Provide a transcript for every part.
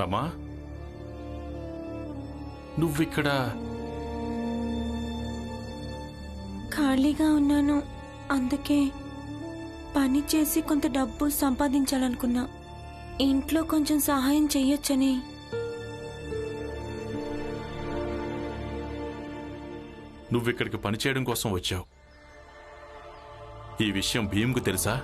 రమా, నువ్విక్కడ ఖాళీగా ఉన్నాను. అందుకే పని చేసి కొంత డబ్బు సంపాదించాలనుకున్నా. ఇంట్లో కొంచెం సహాయం చెయ్యొచ్చని. నువ్విక్కడికి పనిచేయడం కోసం వచ్చావు. ఈ విషయం భీమ్కు తెలుసా?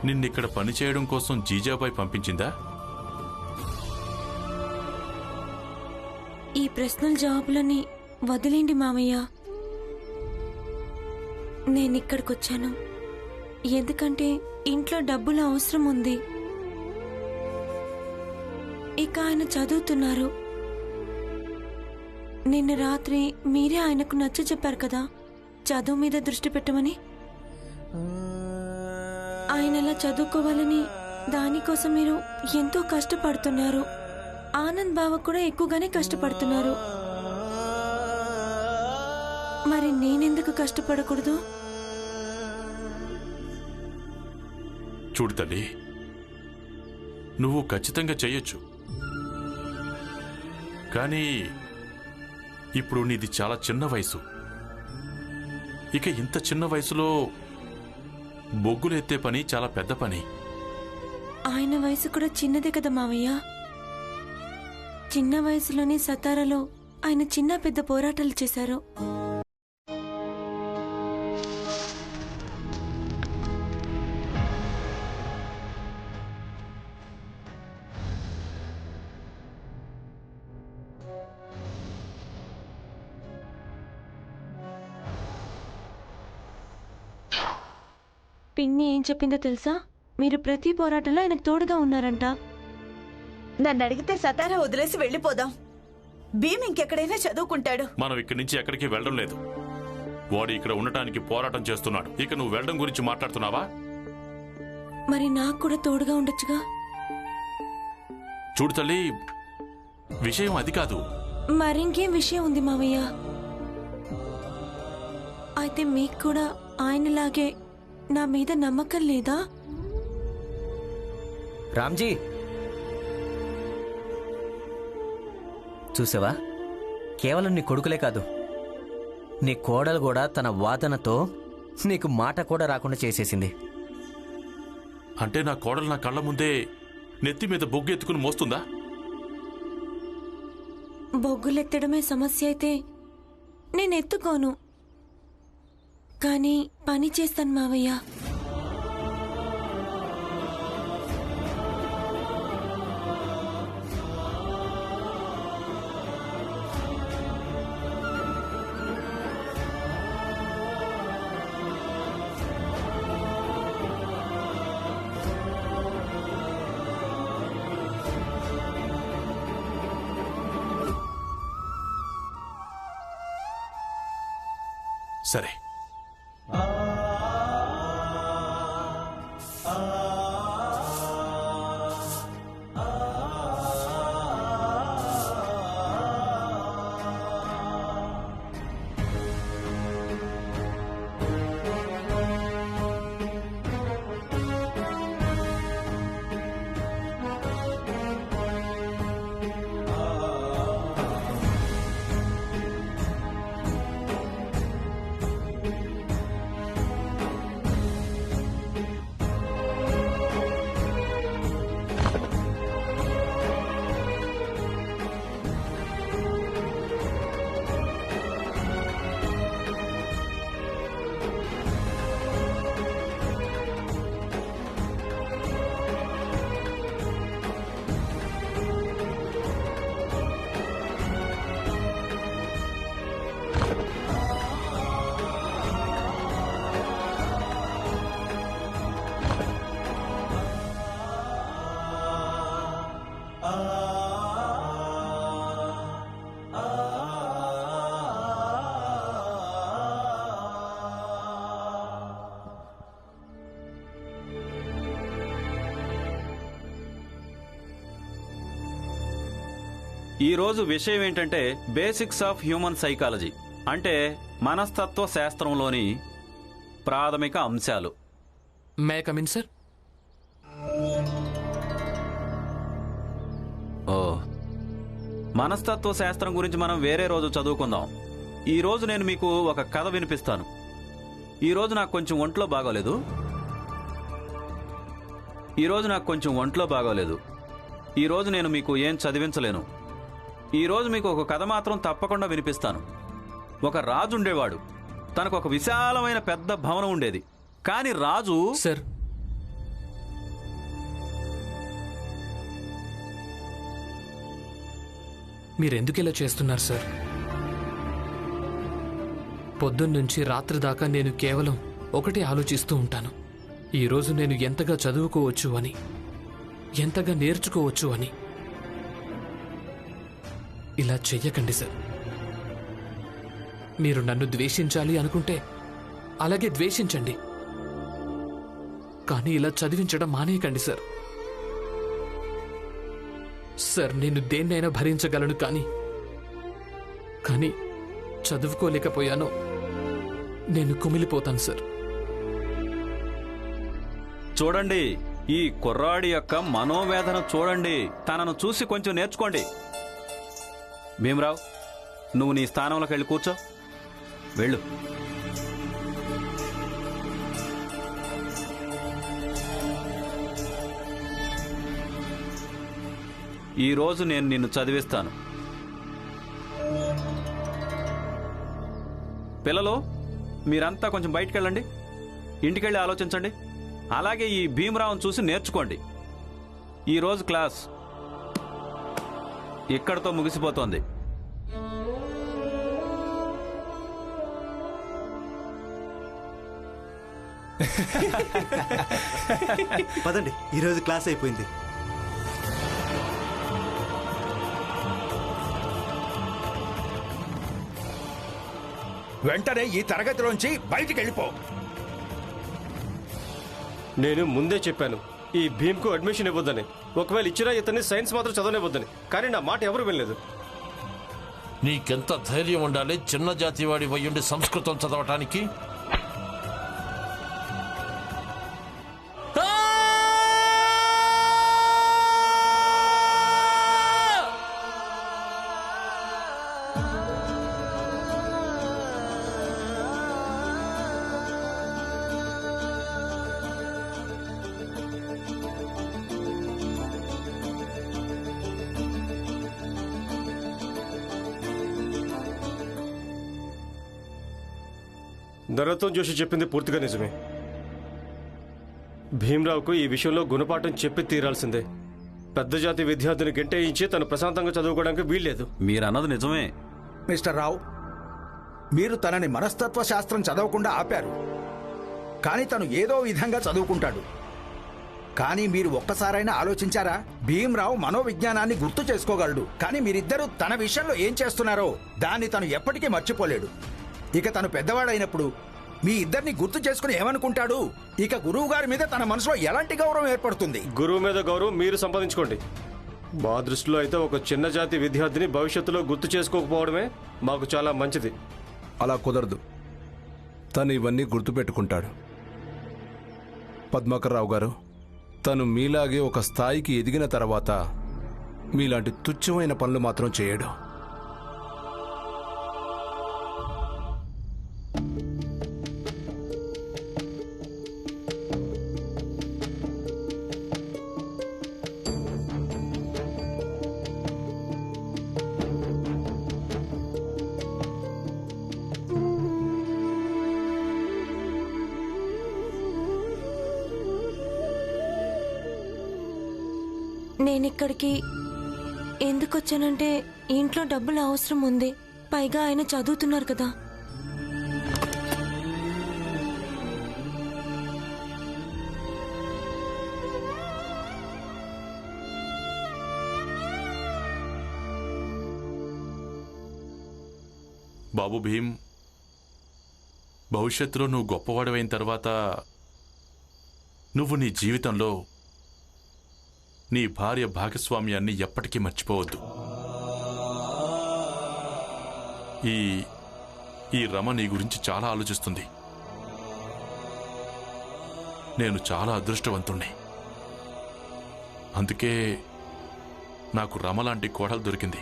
నిన్నిక్కడ పనిచేయడం కోసం జీజాబాయ్ పంపించిందా? ఈ ప్రశ్నల జవాబులని వదిలేండి మామయ్య. నేనిక్కడికొచ్చాను ఎందుకంటే ఇంట్లో డబ్బుల అవసరం ఉంది. ఇక ఆయన చదువుతున్నారు. నిన్న రాత్రి మీరే ఆయనకు నచ్చ చెప్పారు కదా చదువు మీద దృష్టి పెట్టమని. ఆయన అలా చదువుకోవాలని దానికోసం మీరు ఎంతో కష్టపడుతున్నారు. ఆనంద్ బావ కూడా ఎక్కువగానే కష్టపడుతున్నారు. మరి నేనెందుకు కష్టపడకూడదు? చూడు తల్లి, నువ్వు ఖచ్చితంగా చెయ్యొచ్చు. కానీ ఇప్పుడు నీది చాలా చిన్న వయసు. ఇక ఇంత చిన్న వయసులో బొగ్గులెత్తే పని చాలా పెద్ద పని. ఆయన వయసు కూడా చిన్నదే కదా మావయ్య. చిన్న వయసులోనే సతారాలో ఆయన చిన్న పెద్ద పోరాటాలు చేశారు. పిన్ని ఏం చెప్పిందో తెలుసా? మీరు ప్రతి పోరాటంలో ఆయనకు తోడుగా ఉన్నారంట. నన్ను అడిగితే సతారా వదిలేసి వెళ్ళిపోదాం. భీమ్ ఇంకెక్కడైనా చదువుకుంటాడు. మనం ఇక్కడి నుంచి ఎక్కడికి వెళ్ళడం లేదు. వాడు ఇక్కడ ఉండటానికి పోరాటం చేస్తున్నాడు. ఇక నువ్వు వెళ్ళడం గురించి మాట్లాడుతున్నావా? మరి నాకు కూడా తోడుగా ఉండొచ్చుగా. చూడు తల్లి, విషయం అది కాదు. మరింకేం విషయం ఉంది మావయ్య. అయితే మీకు కూడా ఆయనలాగే నా మీద నమ్మకం లేదా? రామ్జీ, చూసావా, కేవలం నీ కొడుకులే కాదు, నీ కోడలు కూడా తన వాదనతో నీకు మాట కూడా రాకుండా చేసేసింది. అంటే నా కోడలు నా కళ్ళ ముందే నెత్తి మీద బొగ్గు ఎత్తుకుని మోస్తుందా? బొగ్గులెత్తడమే సమస్య అయితే నేను ఎత్తుకోను. కానీ పని చేస్తాను మావయ్య. సరే, ఈరోజు విషయం ఏంటంటే బేసిక్స్ ఆఫ్ హ్యూమన్ సైకాలజీ, అంటే మనస్తత్వ శాస్త్రంలోని ప్రాథమిక అంశాలు. May I come in sir? ఓ, మనస్తత్వ శాస్త్రం గురించి మనం వేరే రోజు చదువుకుందాం. ఈ రోజు నేను మీకు ఒక కథ వినిపిస్తాను. ఈ రోజు నాకు కొంచెం ఒంట్లో బాగోలేదు. ఈ రోజు నేను మీకు ఏం చదివించలేను. ఈ రోజు మీకు ఒక కథ మాత్రం తప్పకుండా వినిపిస్తాను. ఒక రాజు ఉండేవాడు. తనకు ఒక విశాలమైన పెద్ద భవనం ఉండేది. కానీ రాజు సార్, మీరెందుకు ఇలా చేస్తున్నారు సార్? పొద్దున్నుంచి రాత్రి దాకా నేను కేవలం ఒకటే ఆలోచిస్తూ ఉంటాను. ఈరోజు నేను ఎంతగా చదువుకోవచ్చు అని, ఎంతగా నేర్చుకోవచ్చు అని. ఇలా చెయ్యకండి సార్. మీరు నన్ను ద్వేషించాలి అనుకుంటే అలాగే ద్వేషించండి, కానీ ఇలా చదివించడం మానేయకండి సార్. సార్, నేను దేన్నైనా భరించగలను, కానీ చదువుకోలేకపోయాను. నేను కుమిలిపోతాను సార్. చూడండి, ఈ కుర్రాడి యొక్క మనోవేదన చూడండి. తనను చూసి కొంచెం నేర్చుకోండి. భీమరావు, నువ్వు నీ స్థానంలోకి వెళ్ళి కూర్చో. వెళ్ళు. ఈరోజు నేను నిన్ను చదివిస్తాను. పిల్లలు, మీరంతా కొంచెం బయటికి వెళ్ళండి. ఇంటికెళ్ళి ఆలోచించండి. అలాగే ఈ భీమరావును చూసి నేర్చుకోండి. ఈరోజు క్లాస్ ఇక్కడితో ముగిసిపోతోంది. పదండి, ఈరోజు క్లాస్ అయిపోయింది. వెంటనే ఈ తరగతిలోంచి బయటికి వెళ్ళిపో. నేను ముందే చెప్పాను ఈ భీమ్కు అడ్మిషన్ ఇవ్వద్దని. ఒకవేళ ఇచ్చినా ఇతన్ని సైన్స్ మాత్రం చదవనివ్వద్దని. కానీ నా మాట ఎవరు వినలేదు. నీకెంత ధైర్యం ఉండాలి చిన్న జాతి వాడి వయ్యుండి సంస్కృతం చదవటానికి? నరోత్తం జోషి చెప్పింది పూర్తిగా నిజమే. భీమ్రావుకు ఈ విషయంలో గుణపాఠం చెప్పి తీరాల్సిందే. పెద్ద జాతి విద్యార్థిని గంటేయించి తను ప్రశాంతంగా చదువుకోవడానికి వీల్లేదు. మీరన్నది నిజమే మిస్టర్ రావు. మీరు తనని మనస్తత్వ శాస్త్రం చదవకుండా ఆపారు, కానీ తను ఏదో విధంగా చదువుకుంటాడు. కానీ మీరు ఒక్కసారైనా ఆలోచించారా? భీమ్రావు మనోవిజ్ఞానాన్ని గుర్తు చేసుకోగలడు, కానీ మీరిద్దరూ తన విషయంలో ఏం చేస్తున్నారో దాన్ని తను ఎప్పటికీ మర్చిపోలేడు. ఇక తను పెద్దవాడైనప్పుడు మీ ఇద్దరిని గుర్తు చేసుకుని ఏమనుకుంటాడు? ఇక గురువు గారి మీద తన మనసులో ఎలాంటి గౌరవం ఏర్పడుతుంది? గురువు మీద గౌరవం మీరు సంపాదించుకోండి. మా దృష్టిలో అయితే ఒక చిన్న జాతి విద్యార్థిని భవిష్యత్తులో గుర్తు చేసుకోకపోవడమే మాకు చాలా మంచిది. అలా కుదరదు. తను ఇవన్నీ గుర్తుపెట్టుకుంటాడు. పద్మాకర్రావు గారు, తను మీలాగే ఒక స్థాయికి ఎదిగిన తర్వాత మీలాంటి తుచ్చమైన పనులు మాత్రం చేయడు. నేనిక్కడికి ఎందుకు వచ్చానంటే ఇంట్లో డబ్బులు అవసరం ఉంది. పైగా ఆయన చదువుతున్నారు కదా. బాబు భీమ్, భవిష్యత్తులో నువ్వు గొప్పవాడివైన తర్వాత నువ్వు నీ జీవితంలో నీ భార్య భాగస్వామ్యాన్ని ఎప్పటికీ మర్చిపోవద్దు. ఈ రమ నీ గురించి చాలా ఆలోచిస్తుంది. నేను చాలా అదృష్టవంతుణ్ణి. అందుకే నాకు రమలాంటి కోడలు దొరికింది.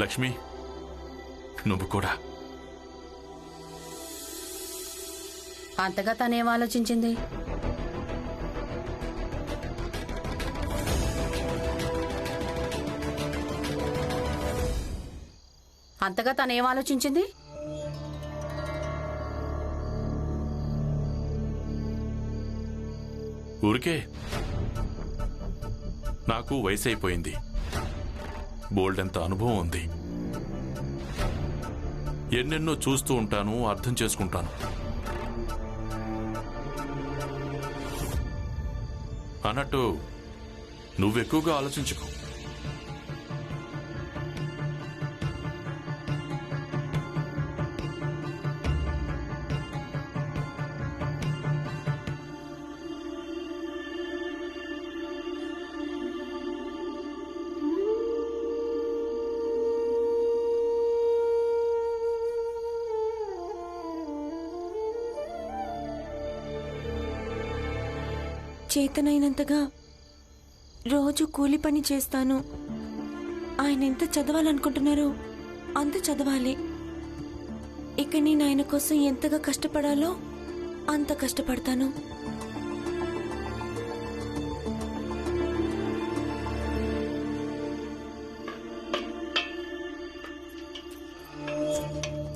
లక్ష్మి, నువ్వు కూడా. అంతగా తనేం ఆలోచించింది? అంతగా తనేం ఆలోచించింది? ఊరికే నాకు వయసు అయిపోయింది, బోల్డంత అనుభవం ఉంది, ఎన్నెన్నో చూస్తూ ఉంటాను, అర్థం చేసుకుంటాను. అన్నట్టు నువ్వెక్కువగా ఆలోచించుకో. చేతనైనంతగా రోజు కూలి పని చేస్తాను. ఆయన ఎంత చదవాలనుకుంటున్నారో అంత చదవాలి. ఇక నేను ఆయన కోసం ఎంతగా కష్టపడాలో అంత కష్టపడతాను.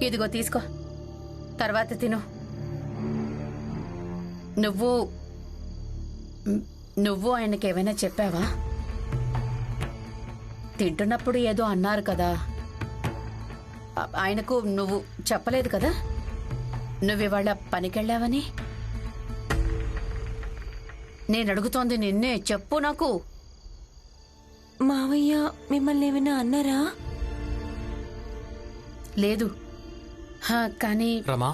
ఇదిగో తీసుకో, తర్వాత తిను. నువ్వు ఆయనకేమైనా చెప్పావా? తింటున్నప్పుడు ఏదో అన్నారు కదా, ఆయనకు నువ్వు చెప్పలేదు కదా నువ్వివాళ పనికెళ్ళావని? నేను అడుగుతోంది నిన్నే, చెప్పు నాకు. మావయ్య మిమ్మల్ని ఏమైనా అన్నారా? లేదు, కానీ రమా,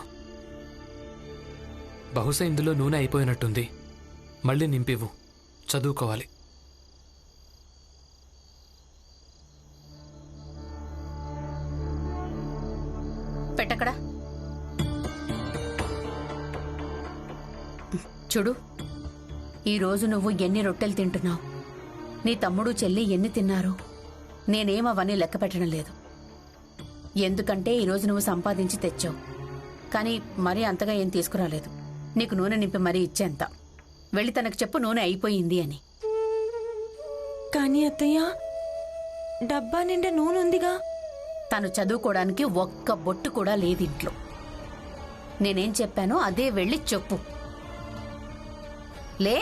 బహుశా ఇందులో నూనె అయిపోయినట్టుంది, మళ్ళీ నింపివు, చదువుకోవాలి. పెట్టక్కడ చూడు, ఈరోజు నువ్వు ఎన్ని రొట్టెలు తింటున్నావు, నీ తమ్ముడు చెల్లి ఎన్ని తిన్నారు, నేనేం అవన్నీ లెక్క పెట్టడం లేదు. ఎందుకంటే ఈరోజు నువ్వు సంపాదించి తెచ్చావు, కానీ మరీ అంతగా ఏం తీసుకురాలేదు. నీకు నూనె నింపి మరీ ఇచ్చేంత. వెళ్ళి తనకు చెప్పు నూనె అయిపోయింది అని. కానీ అత్తయ్య, డబ్బా నిండా నూనె ఉందిగా. తను చదువుకోవడానికి ఒక్క బొట్టు కూడా లేదు ఇంట్లో. నేనేం చెప్పానో అదే వెళ్ళి చెప్పు. లే.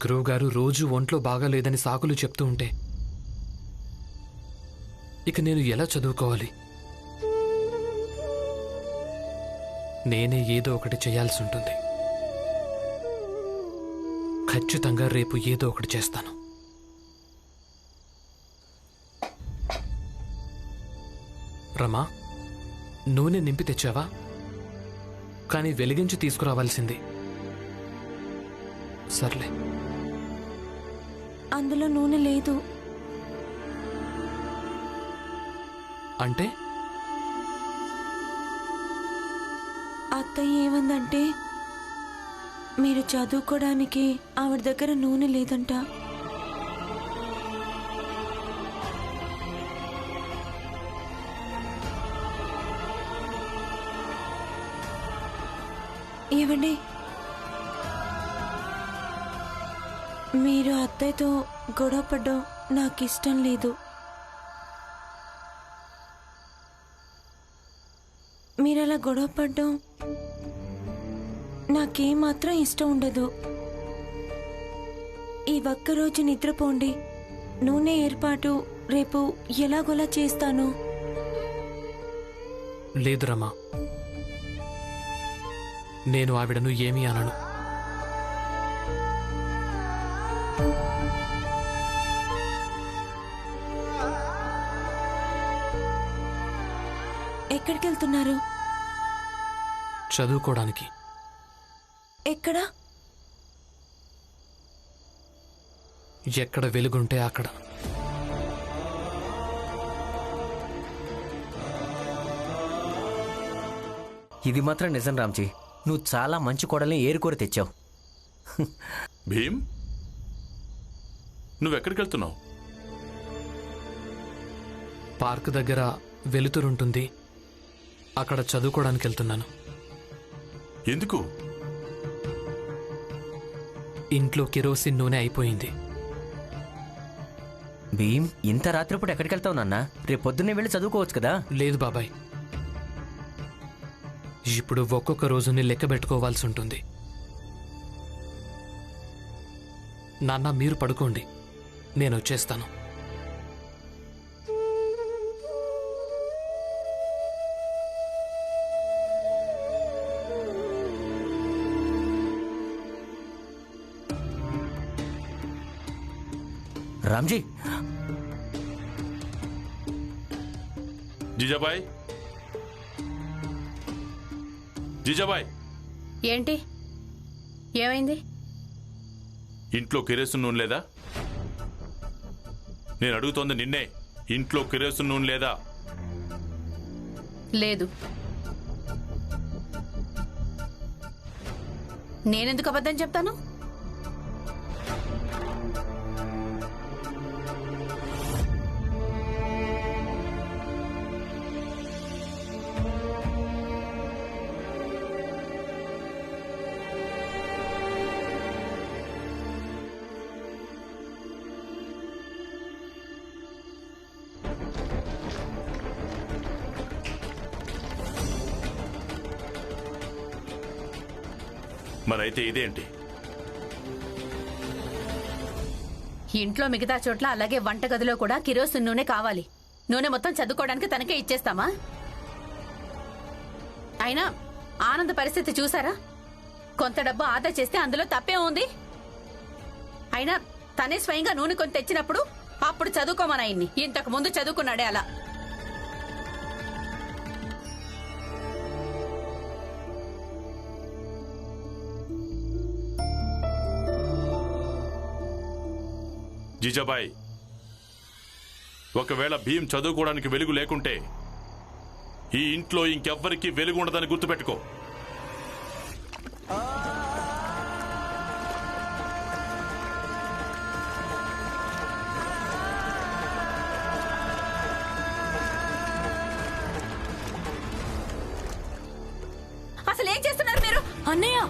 గురువు గారు రోజు ఒంట్లో బాగాలేదని సాకులు చెప్తూ ఉంటే ఇక నేను ఎలా చదువుకోవాలి? నేనే ఏదో ఒకటి చేయాల్సి ఉంటుంది. ఖచ్చితంగా రేపు ఏదో ఒకటి చేస్తాను. రమా, నూనె నింపి తెచ్చావా? కానీ వెలిగించి తీసుకురావాల్సింది. సర్లే. అందులో నూనె లేదు. అంటే అత్తయ్య ఏమందంటే మీరు చదువుకోవడానికి ఆవిడ దగ్గర నూనె లేదంట. ఏవండి, మీరు అత్తయ్యతో గొడవ పడ్డం నాకు ఇష్టం లేదు. మీరలా గొడవ పడ్డం నాకేమాత్రం ఇష్టం ఉండదు. ఈ ఒక్కరోజు నిద్రపోండి. నూనె ఏర్పాటు రేపు ఎలాగోలా చేస్తాను. లేదు రమా, నేను ఆవిడను ఏమీ అనను. ఎక్కడికి వెళ్తున్నారు? చదువుకోవడానికి. ఎక్కడ? ఎక్కడ వెలుగుంటే అక్కడ. ఇది మాత్రం నిజం రామ్జీ, నువ్వు చాలా మంచి కోడల్ని ఏరుకోరి తెచ్చావు. భీమ్, నువ్వెక్కడికి వెళ్తున్నావు? పార్క్ దగ్గర వెలుతురుంటుంది, అక్కడ చదువుకోవడానికి వెళ్తున్నాను. ఎందుకు? ఇంట్లో కిరోసిన్ నూనె అయిపోయింది. భీమ్, ఇంత రాత్రిపూట ఎక్కడికి వెళ్తావు నాన్న? రేపు పొద్దున్నే వెళ్ళి చదువుకోవచ్చు కదా. లేదు బాబాయ్, ఇప్పుడు ఒక్కొక్క రోజుని లెక్క పెట్టుకోవాల్సి ఉంటుంది. నాన్న, మీరు పడుకోండి, నేను వచ్చేస్తాను. రామ్జీ, జీజాబాయ్, జీజాబాయ్, ఏంటి? ఏమైంది? ఇంట్లో కిరోసిన్ నూనె లేదా? నేను అడుగుతోంది నిన్నే. ఇంట్లో కిరోసిన్ నూనె లేదా? లేదు. నేనెందుకు అబద్ధం చెప్తాను? మరైతే ఇదేంటి? ఇంట్లో మిగతా చోట్ల అలాగే వంటగదిలో కూడా కిరోసిన్ నూనె కావాలి. నూనె మొత్తం చదువుకోవడానికి తనకే ఇచ్చేస్తామా? అయినా ఆనంద్ పరిస్థితి చూసారా? కొంత డబ్బు ఆదా చేస్తే అందులో తప్పే ఉంది. అయినా తనే స్వయంగా నూనె కొని తెచ్చినప్పుడు అప్పుడు చదువుకోమని ఆయన్ని. ఇంతకు ముందు చదువుకున్నాడే అలా. జీజాబాయ్, ఒకవేళ భీమ్ చదువుకోవడానికి వెలుగు లేకుంటే ఈ ఇంట్లో ఇంకెవ్వరికీ వెలుగు ఉండదని గుర్తుపెట్టుకో. అసలు ఏం చేస్తున్నారు మీరు? అన్నయ్య,